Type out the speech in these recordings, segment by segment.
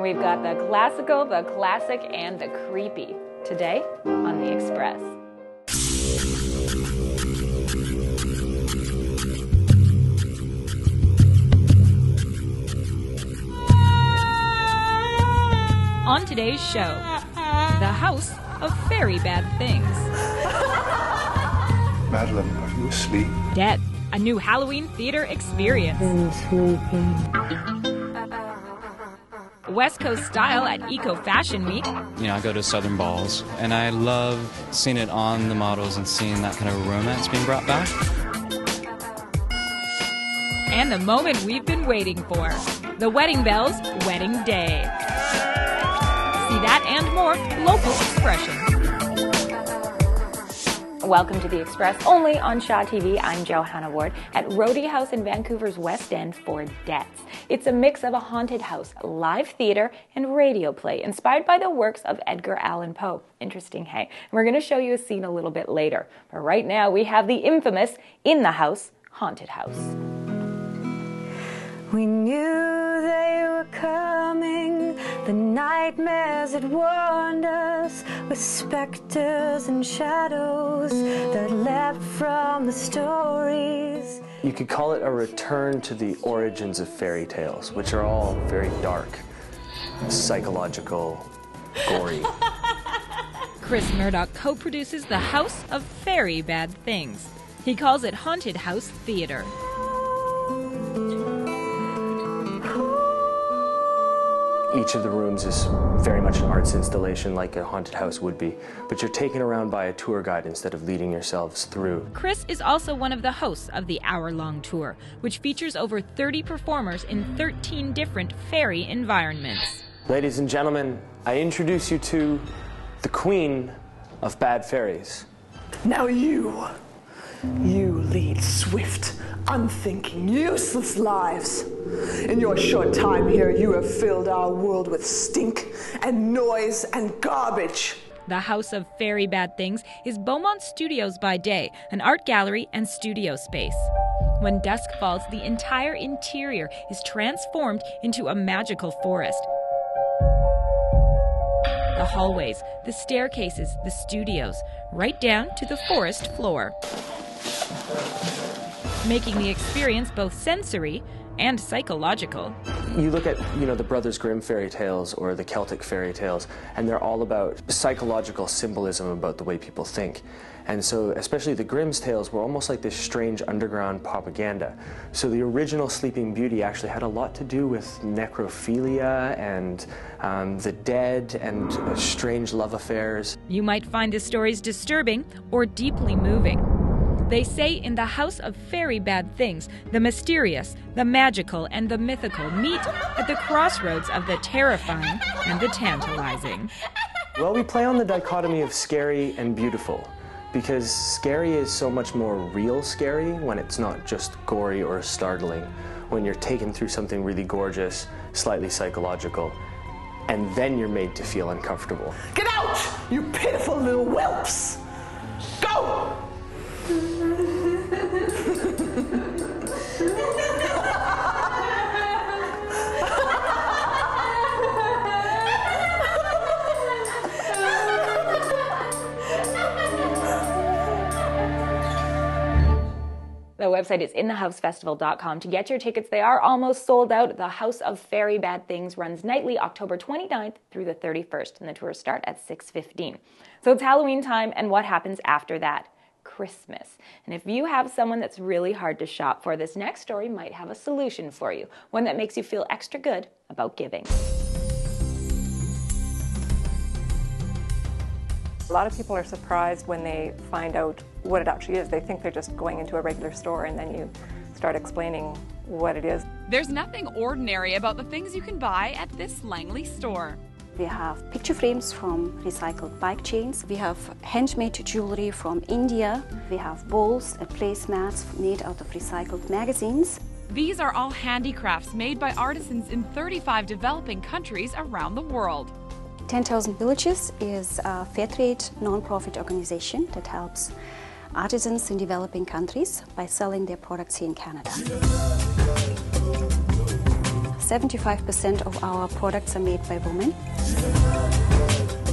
We've got the classical, the classic, and the creepy today on The Express. On today's show, the House of Very Bad Things. Madeline, are you asleep? Dead, a new Halloween theater experience. Been sleeping. West Coast style at Eco Fashion Week. You know, I go to Southern balls, and I love seeing it on the models and seeing that kind of romance being brought back. And the moment we've been waiting for, the Wedding Bells Wedding Day. See that and more local expression. Welcome to The Express, only on Shaw TV. I'm Johanna Ward at Roedde House in Vancouver's West End for Debts. It's a mix of a haunted house, live theater, and radio play inspired by the works of Edgar Allan Poe. Interesting, hey? And we're going to show you a scene a little bit later. But right now we have the infamous In the House haunted house. We knew they were coming, the nightmares that warned us, with specters and shadows that leapt from the stories. You could call it a return to the origins of fairy tales, which are all very dark, psychological, gory. Chris Murdoch co-produces The House of Very Bad Things. He calls it Haunted House Theater. Each of the rooms is very much an arts installation like a haunted house would be, but you're taken around by a tour guide instead of leading yourselves through. Chris is also one of the hosts of the hour-long tour, which features over 30 performers in 13 different fairy environments. Ladies and gentlemen, I introduce you to the Queen of Bad Fairies. Now you lead swift, unthinking, useless lives. In your short time here, you have filled our world with stink and noise and garbage. The House of Very Bad Things is Beaumont Studios by day, an art gallery and studio space. When dusk falls, the entire interior is transformed into a magical forest. The hallways, the staircases, the studios, right down to the forest floor, making the experience both sensory and psychological. You look at, the Brothers Grimm fairy tales or the Celtic fairy tales, and they're all about psychological symbolism about the way people think. And so, especially the Grimm's tales were almost like this strange underground propaganda. So the original Sleeping Beauty actually had a lot to do with necrophilia and the dead and strange love affairs. You might find the stories disturbing or deeply moving. They say in the House of Very Bad Things, the mysterious, the magical, and the mythical meet at the crossroads of the terrifying and the tantalizing. Well, we play on the dichotomy of scary and beautiful, because scary is so much more real scary when it's not just gory or startling, when you're taken through something really gorgeous, slightly psychological, and then you're made to feel uncomfortable. Get out, you pitiful little whelps! Go! The website is inthehousefestival.com. To get your tickets, they are almost sold out. The House of Very Bad Things runs nightly October 29th through the 31st, and the tours start at 6:15. So it's Halloween time, and what happens after that? Christmas. And if you have someone that's really hard to shop for, this next story might have a solution for you, one that makes you feel extra good about giving. A lot of people are surprised when they find out what it actually is. They think they're just going into a regular store, and then you start explaining what it is. There's nothing ordinary about the things you can buy at this Langley store. We have picture frames from recycled bike chains. We have handmade jewelry from India. We have bowls and placemats made out of recycled magazines. These are all handicrafts made by artisans in 35 developing countries around the world. 10,000 Villages is a fair trade non-profit organization that helps artisans in developing countries by selling their products here in Canada. 75% of our products are made by women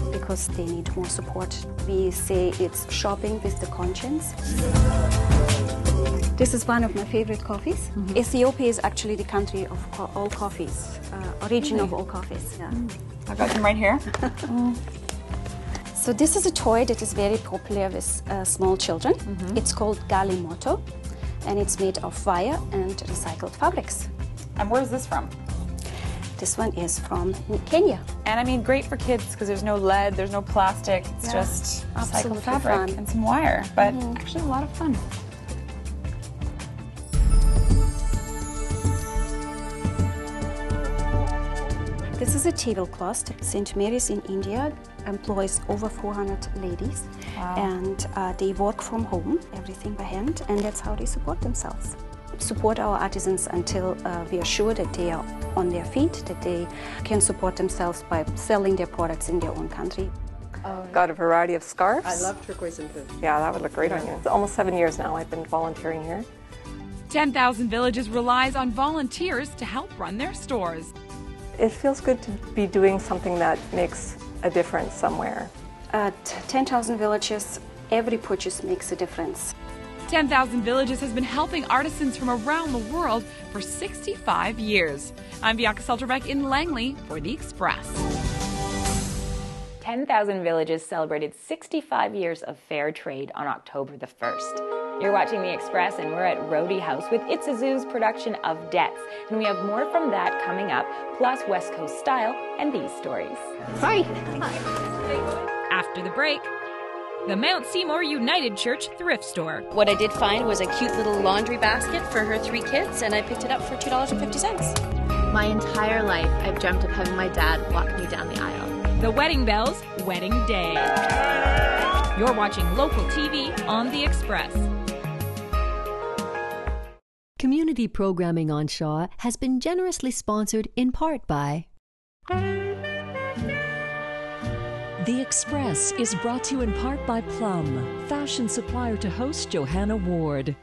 because they need more support. We say it's shopping with the conscience. This is one of my favorite coffees. Ethiopia is actually the country of all coffees, origin of all coffees. Yeah. I've got some right here. So this is a toy that is very popular with small children. It's called Galimoto, and it's made of wire and recycled fabrics. And where's this from? This one is from Kenya. And I mean, great for kids because there's no lead, there's no plastic. It's just recycled absolutely fabric fun. and some wire, but actually a lot of fun. This is a tablecloth. St. Mary's in India employs over 400 ladies, and they work from home, everything by hand, and that's how they support themselves. Support our artisans until we are sure that they are on their feet, that they can support themselves by selling their products in their own country. Got a variety of scarves. I love turquoise and blue. Yeah, that would look great on you. It's almost 7 years now I've been volunteering here. 10,000 Villages relies on volunteers to help run their stores. It feels good to be doing something that makes a difference somewhere. At 10,000 Villages, every purchase makes a difference. 10,000 Villages has been helping artisans from around the world for 65 years. I'm Bianca Solterbeck in Langley for The Express. 10,000 Villages celebrated 65 years of fair trade on October the 1st. You're watching The Express, and we're at Roedde House with It's a Zoo's production of Debts. And we have more from that coming up, plus West Coast style and these stories. Hi. After the break, the Mount Seymour United Church thrift store. What I did find was a cute little laundry basket for her 3 kids, and I picked it up for $2.50. My entire life, I've dreamt of having my dad walk me down the aisle. The Wedding Bells Wedding Day. You're watching local TV on The Express. Community programming on Shaw has been generously sponsored in part by... The Express is brought to you in part by Plum, fashion supplier to host Johanna Ward.